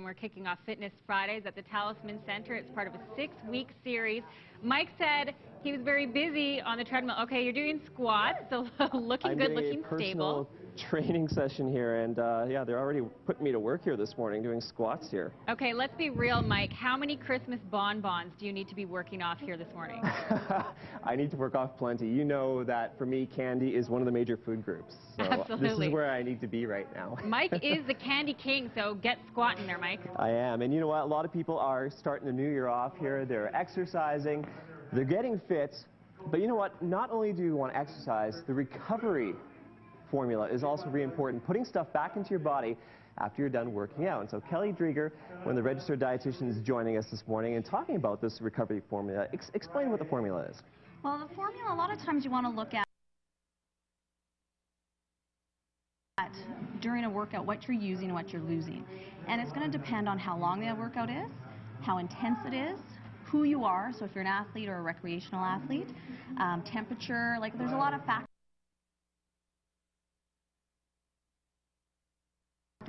We're kicking off Fitness Fridays at the Talisman Center. It's part of a 6-week series. Mike said he was very busy on the treadmill. Okay, you're doing squats, so looking good, looking stable. I'm doing a personal training session here, and yeah, they're already putting me to work here this morning doing squats here. Okay, let's be real, Mike. How many Christmas bonbons do you need to be working off here this morning? I need to work off plenty. You know that for me, candy is one of the major food groups. So Absolutely. This is where I need to be right now. Mike is the candy king, so get squatting there, Mike. I am, and you know what? A lot of people are starting the new year off here. They're exercising, they're getting fit, but you know what? Not only do you want to exercise, the recovery formula is also really important, putting stuff back into your body after you're done working out. And so Kelly Drieger, one of the registered dietitians, is joining us this morning and talking about this recovery formula. Explain what the formula is. Well, the formula, a lot of times you want to look at during a workout what you're using and what you're losing. And it's going to depend on how long that workout is, how intense it is, who you are, so if you're an athlete or a recreational athlete, temperature, like there's a lot of factors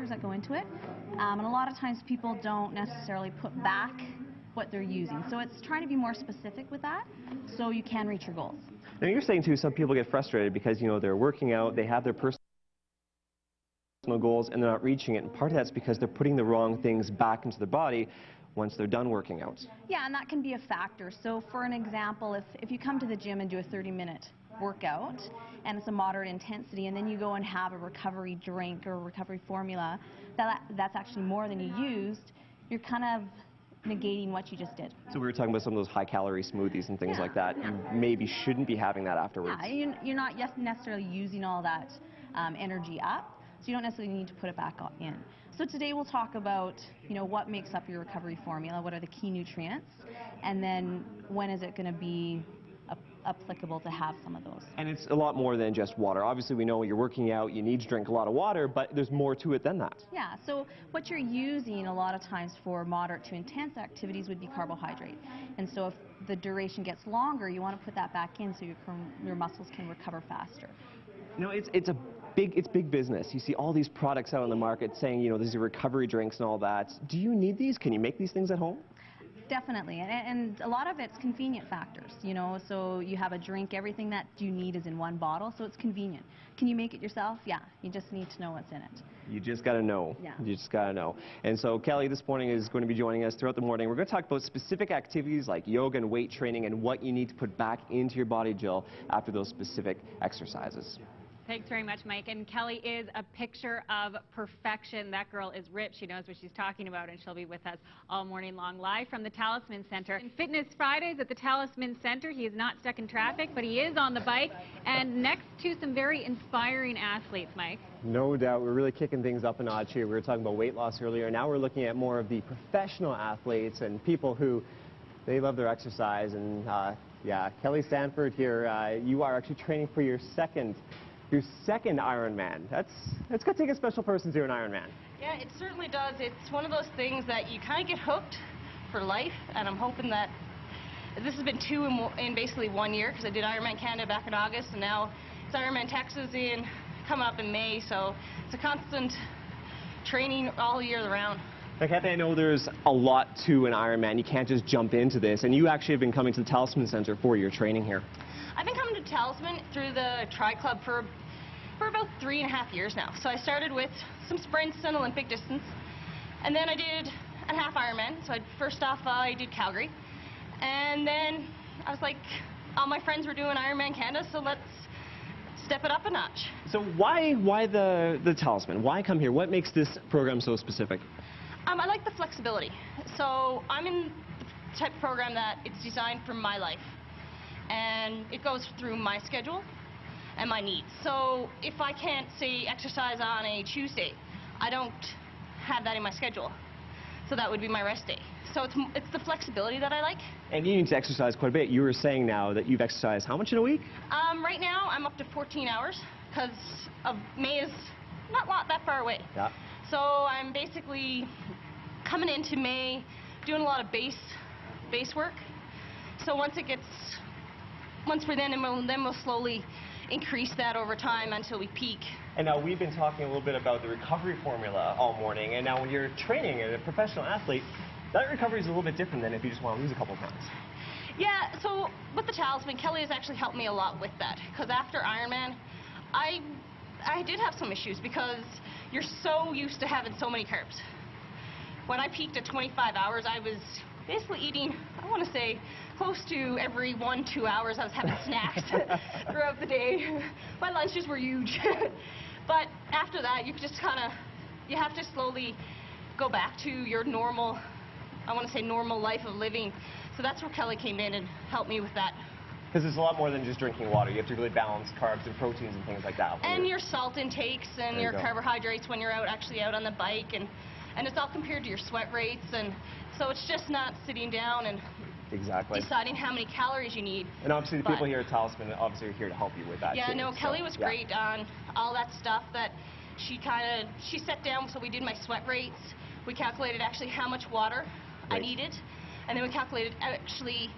that go into it, and a lot of times people don't necessarily put back what they're using. So it's trying to be more specific with that so you can reach your goals. Now you're saying too, some people get frustrated because, you know, they're working out, they have their personal goals and they're not reaching it, and part of that's because they're putting the wrong things back into the body once they're done working out. Yeah, and that can be a factor. So for an example, if you come to the gym and do a 30-minute workout and it's a moderate intensity, and then you go and have a recovery drink or a recovery formula that's actually more than you used, you're kind of negating what you just did. So we were talking about some of those high-calorie smoothies and things like that. You maybe shouldn't be having that afterwards. Yeah, you're not necessarily using all that energy up, so you don't necessarily need to put it back in. So today we'll talk about, you know, what makes up your recovery formula, what are the key nutrients, and then when is it going to be applicable to have some of those. And it's a lot more than just water. Obviously we know when you're working out you need to drink a lot of water, but there's more to it than that. Yeah, so what you're using a lot of times for moderate to intense activities would be carbohydrate. And so if the duration gets longer, you want to put that back in so your muscles can recover faster. You know, it's big business. You see all these products out on the market saying, you know, these are recovery drinks and all that. Do you need these? Can you make these things at home? Definitely, and a lot of it's convenient factors, you know, so you have a drink, everything that you need is in one bottle, so it's convenient. Can you make it yourself? Yeah, you just need to know what's in it. You just got to know. Yeah. You just got to know. And so Kelly this morning is going to be joining us throughout the morning. We're going to talk about specific activities like yoga and weight training and what you need to put back into your body, Jill, after those specific exercises. Thanks very much, Mike. And Kelly is a picture of perfection. That girl is ripped. She knows what she's talking about, and she'll be with us all morning long, live from the Talisman Center. And Fitness Fridays at the Talisman Center. He is not stuck in traffic, but he is on the bike, and next to some very inspiring athletes, Mike. No doubt. We're really kicking things up a notch here. We were talking about weight loss earlier. Now we're looking at more of the professional athletes and people who, they love their exercise. And yeah, Kelly Stanford here, you are actually training for your second Ironman. That's going to take a special person to an Ironman. Yeah, it certainly does. It's one of those things that you kind of get hooked for life, and I'm hoping that this has been two in basically 1 year, because I did Ironman Canada back in August, and now it's Ironman Texas coming up in May, so it's a constant training all year round. Now, Kathy, I know there's a lot to an Ironman. You can't just jump into this, and you actually have been coming to the Talisman Center for your training here. I've been coming to Talisman through the Tri Club for about 3.5 years now. So I started with some sprints and Olympic distance, and then I did a half Ironman. So first off, I did Calgary, and then I was like, all my friends were doing Ironman Canada, so let's step it up a notch. So why the Talisman? Why come here? What makes this program so specific? I like the flexibility. So I'm in the type of program that it's designed for my life, and it goes through my schedule and my needs. So if I can't, say, exercise on a Tuesday, I don't have that in my schedule. So that would be my rest day. So it's the flexibility that I like. And you need to exercise quite a bit. You were saying now that you've exercised how much in a week? Right now I'm up to 14 hours because May is not that far away. Yeah. So I'm basically coming into May doing a lot of base work. So once we're then we'll slowly increase that over time until we peak And now we've been talking a little bit about the recovery formula all morning, and now when you're training as a professional athlete, that recovery is a little bit different than if you just want to lose a couple of pounds. Yeah, so with the Talisman, Kelly has actually helped me a lot with that, because after Ironman, I did have some issues because you're so used to having so many carbs. When I peaked at 25 hours, I was basically eating, I want to say, close to every 1-2 hours I was having snacks throughout the day. My lunches were huge. But after that, you just kind of, you have to slowly go back to your normal, I want to say normal life of living. So that's where Kelly came in and helped me with that. Because it's a lot more than just drinking water. You have to really balance carbs and proteins and things like that. And your salt intakes and your carbohydrates when you're actually out on the bike. And it's all compared to your sweat rates. And so it's just not sitting down and deciding how many calories you need. And obviously the people here at Talisman obviously are here to help you with that. Yeah, too. no, Kelly was great on all that stuff that she set down. So we did my sweat rates. We calculated actually how much water I needed. And then we calculated actually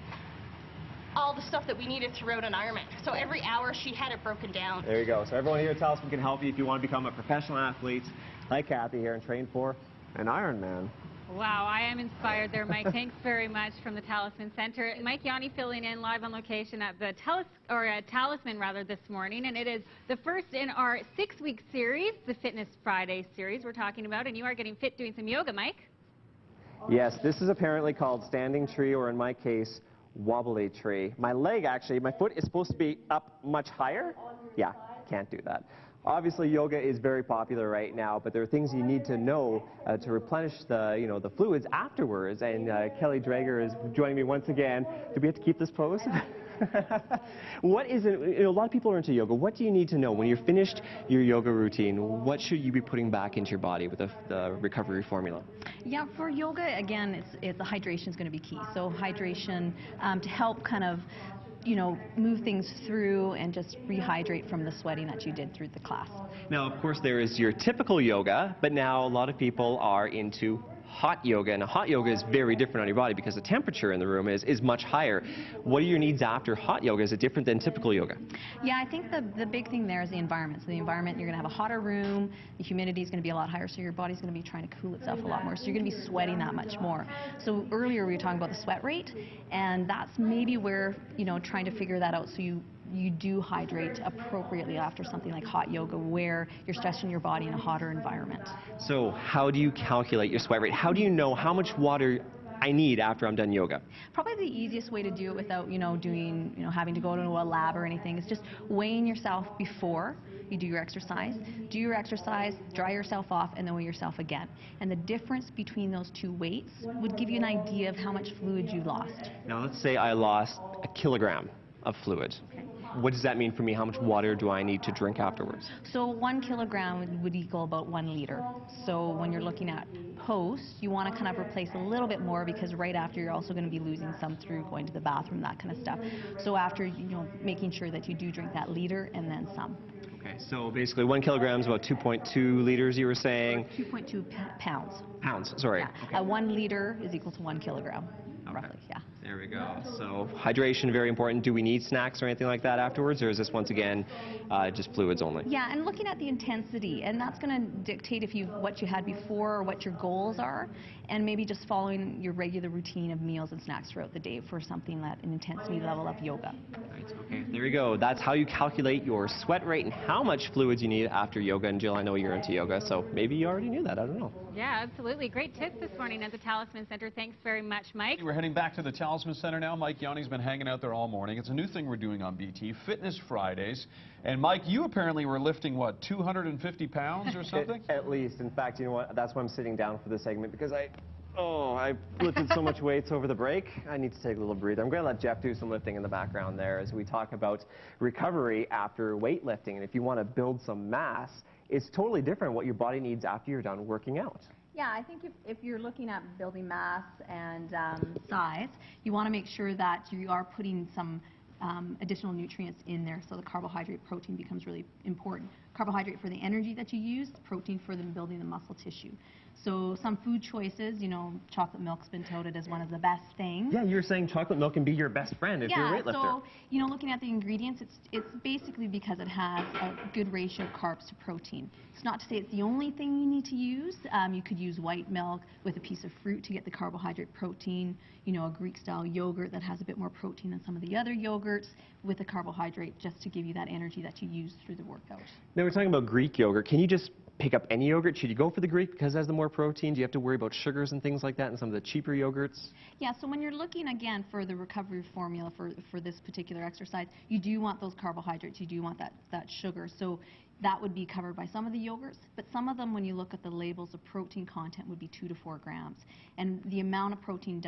all the stuff that we needed throughout an Ironman. So every hour she had it broken down. There you go. So everyone here at Talisman can help you if you want to become a professional athlete like Kathy here and train for an Ironman. Wow, I am inspired there, Mike. Thanks very much from the Talisman Center. Mike Yanni filling in live on location at the Talisman this morning, and it is the first in our 6-week series, the Fitness Friday series we're talking about, and you are getting fit doing some yoga, Mike. Yes, this is apparently called standing tree, or in my case, wobbly tree. My leg, actually, my foot is supposed to be up much higher. Yeah, can't do that. Obviously, yoga is very popular right now, but there are things you need to know to replenish the, the fluids afterwards. And Kelly Drager is joining me once again. Do we have to keep this pose? What is it? A lot of people are into yoga. What do you need to know when you're finished your yoga routine? What should you be putting back into your body with the recovery formula? Yeah, for yoga, again, it's the hydration is going to be key. So hydration to help kind of move things through and just rehydrate from the sweating that you did through the class. Now, of course, there is your typical yoga, but now a lot of people are into hot yoga, and hot yoga is very different on your body because the temperature in the room is much higher. What are your needs after hot yoga? Is it different than typical yoga? Yeah, I think the big thing there is the environment. So the environment, you're going to have a hotter room, the humidity is going to be a lot higher, so your body's going to be trying to cool itself a lot more. So you're going to be sweating that much more. So earlier we were talking about the sweat rate, and that's maybe where, trying to figure that out so you do hydrate appropriately after something like hot yoga where you're stretching your body in a hotter environment. So how do you calculate your sweat rate? How do you know how much water I need after I'm done yoga? Probably the easiest way to do it without, having to go to a lab or anything is just weighing yourself before you do your exercise. Do your exercise, dry yourself off, and then weigh yourself again. And the difference between those two weights would give you an idea of how much fluid you lost. Now let's say I lost a kilogram of fluid. Okay. What does that mean for me? How much water do I need to drink afterwards? So 1 kilogram would equal about 1 liter. So when you're looking at post, you want to kind of replace a little bit more because right after you're also going to be losing some through going to the bathroom, that kind of stuff. So after, making sure that you do drink that liter and then some. Okay, so basically 1 kilogram is about 2.2 liters, you were saying? 2.2 pounds. Pounds, sorry. Yeah. Okay. 1 liter is equal to 1 kilogram, roughly, yeah. There we go. So hydration, very important. Do we need snacks or anything like that afterwards, or is this once again just fluids only? Yeah, and looking at the intensity, and that's going to dictate what you had before or what your goals are, and maybe just following your regular routine of meals and snacks throughout the day for something that an intensity level of yoga. Right, okay, there you go. That's how you calculate your sweat rate and how much fluids you need after yoga. And Jill, I know you're into yoga, so maybe you already knew that. I don't know. Yeah, absolutely. Great tips this morning at the Talisman Center. Thanks very much, Mike. We're heading back to the Talisman Center now. Mike Yanni's been hanging out there all morning. It's a new thing we're doing on BT, Fitness Fridays. And Mike, you apparently were lifting, what, 250 pounds or something? At least. In fact, you know what? That's why I'm sitting down for this segment, because I lifted so much weights over the break. I need to take a little breather. I'm going to let Jeff do some lifting in the background there as we talk about recovery after weightlifting. And if you want to build some mass, it's totally different what your body needs after you're done working out. Yeah, I think if you're looking at building mass and size, you want to make sure that you are putting some additional nutrients in there, so the carbohydrate protein becomes really important. Carbohydrate for the energy that you use, protein for the building the muscle tissue. So some food choices, you know, chocolate milk's been touted as one of the best things. Yeah, you were saying chocolate milk can be your best friend if you're a weightlifter. So, you know, looking at the ingredients, it's basically because it has a good ratio of carbs to protein. It's not to say it's the only thing you need to use. You could use white milk with a piece of fruit to get the carbohydrate protein, you know, a Greek-style yogurt that has a bit more protein than some of the other yogurts with a carbohydrate just to give you that energy that you use through the workout. Now we're talking about Greek yogurt. Can you just pick up any yogurt? Should you go for the Greek because it has the more protein? Do you have to worry about sugars and things like that in some of the cheaper yogurts? Yeah, so when you're looking again for the recovery formula for this particular exercise, you do want those carbohydrates, you do want that sugar. So that would be covered by some of the yogurts, but some of them, when you look at the labels, the protein content would be 2 to 4 grams. And the amount of protein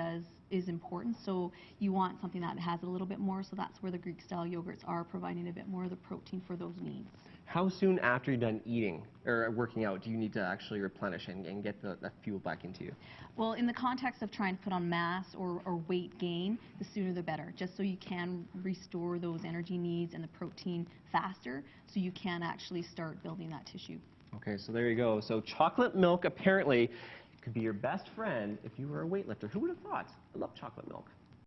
is important, so you want something that has a little bit more, so that's where the Greek-style yogurts are providing a bit more of the protein for those needs. How soon after you're done eating or working out do you need to actually replenish and get that fuel back into you? Well, in the context of trying to put on mass or weight gain, the sooner the better, just so you can restore those energy needs and the protein faster, so you can actually start building that tissue. Okay, so there you go. So chocolate milk apparently could be your best friend if you were a weightlifter. Who would have thought? I love chocolate milk.